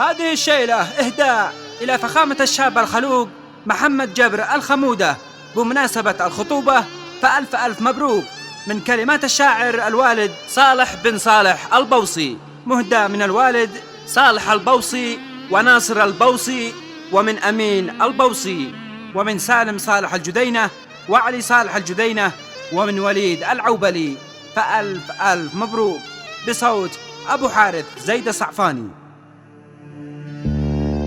هذه الشيلة إهداء إلى فخامة الشاب الخلوق محمد جبر الخمودة بمناسبة الخطوبة، فألف ألف مبروك. من كلمات الشاعر الوالد صالح بن صالح البوصي، مهدى من الوالد صالح البوصي وناصر البوصي، ومن أمين البوصي، ومن سالم صالح الجدينة وعلي صالح الجدينة، ومن وليد العوبلي. فألف ألف مبروك. بصوت أبو حارث زيد الصعفاني.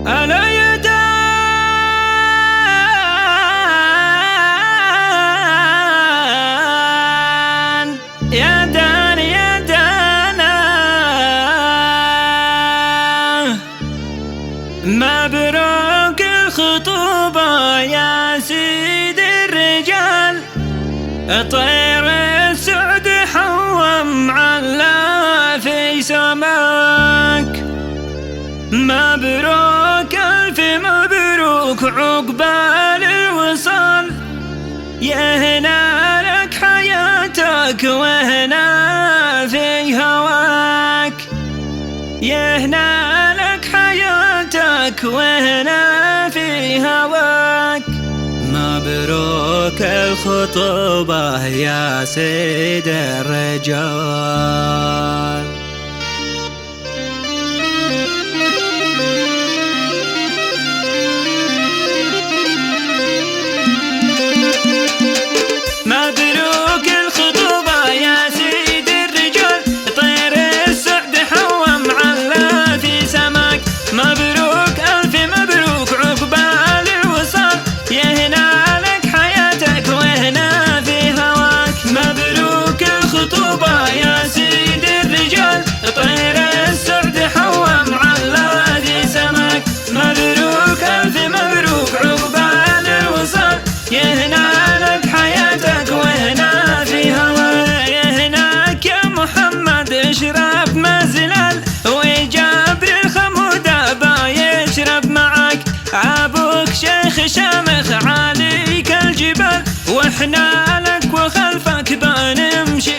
ألا يا دان يا دان يا دانا، مبروك الخطوبة يا سيد الرجال، طير السعد حوم على في سماك، مبروك ألف مبروك عقبال الوصال، يهنا لك حياتك وهنا في هواك، يهنا لك حياتك وهنا في هواك، مبروك الخطوبة يا سيد الرجال. مبروك الخطوبة يا سيد الرجال، طير السعد حوم على في سماك، مبروك ألف مبروك عقبال الوصال، يهنا لك حياتك وهنا في هواك، مبروك الخطوبة يا سيد الرجال، طير السعد حوم على في سماك، مبروك ألف مبروك عقبال الوصال، يهنا لك حياتك وهنا في هواك، يهناك يا محمد اشرب مزلال، وجابر الخمودة بايشرب معك، ابوك شيخ شامخ عليك الجبال، واحنا لك وخلفك بنمشي